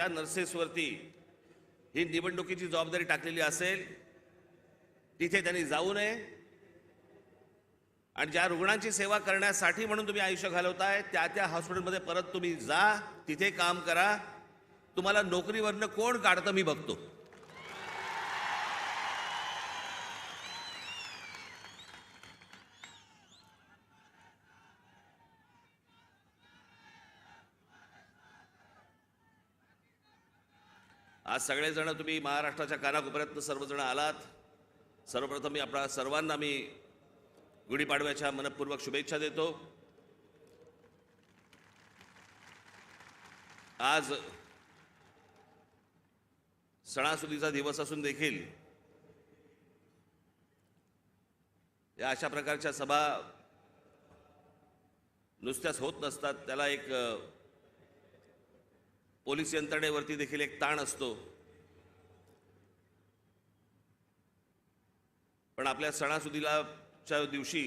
त्या नर्सेसवरती ही निवडणुकीची जबाबदारी टाकलेली असेल तिथे त्यांनी जाऊ नये आणि ज्या रुग्णांची सेवा करण्यासाठी म्हणून तुम्ही आयुष्य घालवताय त्या हॉस्पिटलमध्ये परत तुम्ही जा, तिथे काम करा. तुम्हाला नोकरीवरनं कोण काढतं मी बघतो. आज सगळेजण तुम्ही महाराष्ट्राच्या कानाकोपऱ्यातून सर्वजण आलात. सर्वप्रथम मी आपल्या सर्वांना गुढीपाडव्याच्या मनपूर्वक शुभेच्छा देतो. आज सणासुदीचा दिवस असून देखील या अशा प्रकारच्या सभा नुसत्याच होत नसतात. त्याला एक पोलीस यंत्रणेवरती देखील एक ताण असतो. पण आपल्या सणासुदीच्या दिवशी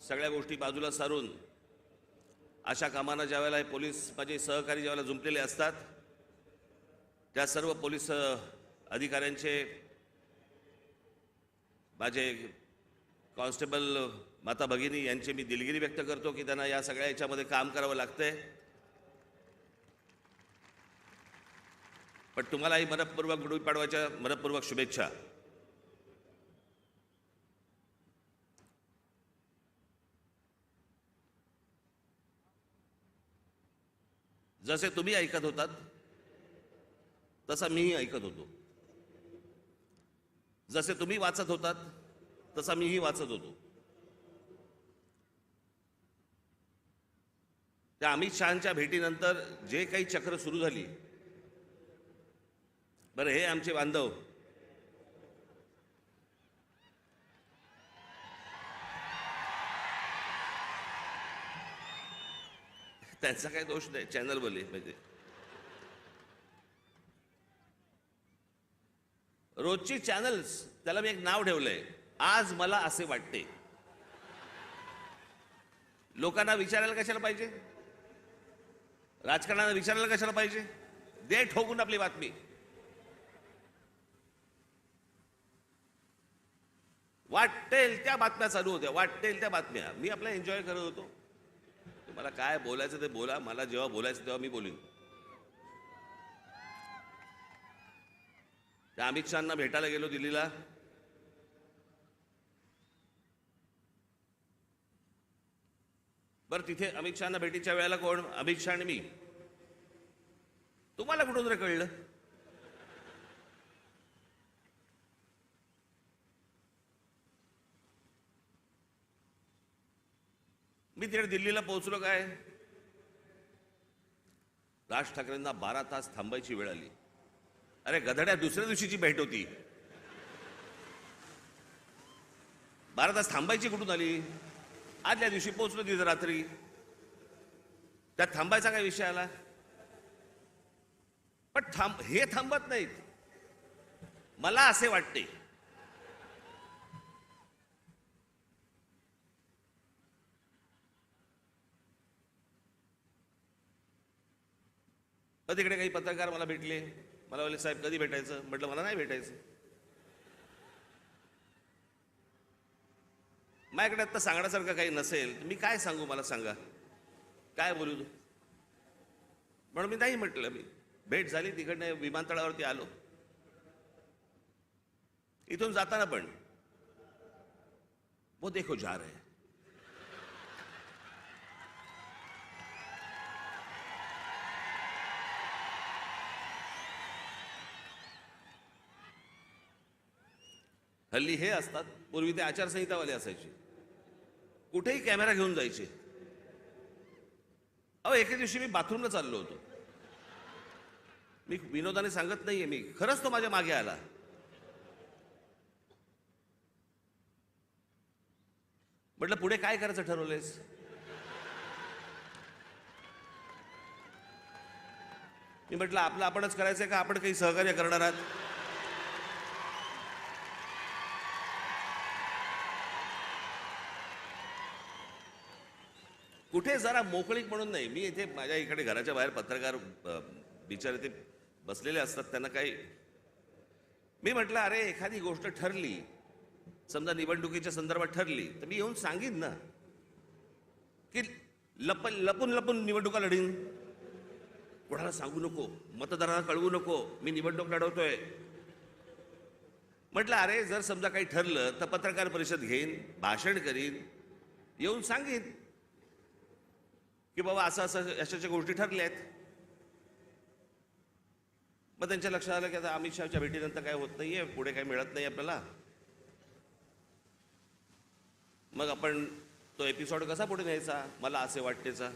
सगळ्या गोष्टी बाजूला सारून अशा कामांना ज्यावेळेला पोलीस माझे सहकारी ज्यावेळेला जुंपलेले असतात त्या सर्व पोलीस अधिकाऱ्यांचे माझे कॉन्स्टेबल माता भगिनी यांचे मी दिलगिरी व्यक्त करतो की त्यांना या सगळ्या याच्यामध्ये काम करावं लागतंय. पण तुम्हालाही मनपूर्वक गुढीपाडव्याच्या मनपूर्वक शुभेच्छा. जसे तुम्ही ऐकत होतात तसा मीही ऐकत होतो. जसे तुम्ही वाचत होतात तसा मीही वाचत होतो. त्या अमित शहांच्या भेटीनंतर जे काही चक्र सुरू झाली, बरं हे आमचे बांधव त्यांचा काही दोष नाही, चॅनल बोले म्हणजे रोजची चॅनल्स त्याला मी एक नाव ठेवलंय, आज मला असे वाटते. लोकांना विचारायला कशाला पाहिजे, राजकारणाला विचारायला कशाला पाहिजे, दे ठोकून आपली बातमी. वाटेल त्या बातम्या चालू होत्या, वाटेल त्या बातम्या. मी आपला एन्जॉय करत होतो. तुम्हाला काय बोलायचं ते बोला, मला जेव्हा बोलायचं तेव्हा मी बोलीन. त्या अमित शहांना भेटायला गेलो दिल्लीला. बरं तिथे अमित शहांना भेटीच्या वेळेला कोण, अमित शहा आणि मी. तुम्हाला कुठून रे कळलं? मी तिकडे दिल्लीला पोहोचलो काय, राज ठाकरेंना 12 तास थांबायची वेळ आली. अरे गधड्या, दुसऱ्या दिवशीची भेट होती. 12 तास थांबायची कुठून आली? आदल्या दिवशी पोहोचलो तिथे रात्री. त्यात थांबायचा काय विषय आला? पण हे थांबत नाहीत. मला असे वाटते तिकडे काही पत्रकार मला भेटले. मला बोलले साहेब कधी भेटायचं? म्हटलं मला नाही भेटायचं. माझ्याकडे आता सांगण्यासारखं काही नसेल मी काय सांगू, मला सांगा काय बोलू तू. म्हणून मी नाही म्हटलं. मी भेट झाली, तिकडनं विमानतळावरती आलो. इथून जाताना पण वो देखो जा रहे. हल्ली हे असतात, पूर्वी ते आचारसंहितावाले असायचे, कुठेही कॅमेरा घेऊन जायचे. अहो एके दिवशी मी बाथरूमला चाललो होतो. मी विनोदाने सांगत नाहीये, मी खरंच तो माझ्या मागे आला. म्हटलं पुढे काय करायचं ठरवलंयस? मी म्हटलं आपलं आपणच करायचंय का आपण काही सहकार्य करणार आहात? कुठे जरा मोकळीक म्हणून नाही. मी इथे माझ्या इकडे घराच्या बाहेर पत्रकार बिचारे ते बसलेले असतात त्यांना काही. मी म्हटलं अरे एखादी गोष्ट ठरली, समजा निवडणुकीच्या संदर्भात ठरली, तर मी येऊन सांगीन ना की लपून लपून निवडणुका लढीन. कोणाला सांगू नको, मतदारांना कळवू नको मी निवडणूक लढवतोय. म्हटलं अरे जर समजा काही ठरलं तर पत्रकार परिषद घेईन, भाषण करीन, येऊन सांगेन की बाबा असं असं अशाच्या गोष्टी ठरल्या आहेत. मग त्यांच्या लक्षात आलं की आता अमित शहाच्या भेटीनंतर काय होत नाहीये, पुढे काही मिळत नाही आपल्याला. मग आपण तो एपिसोड कसा पुढे न्यायचा, मला असे वाटतेचा.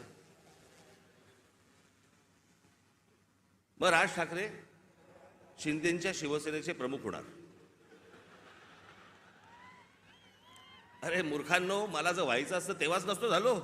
मग राज ठाकरे शिंदेच्या शिवसेनेचे प्रमुख होणार. अरे मूर्खांनो, मला जर व्हायचं असतं तेव्हाच नसतो झालो.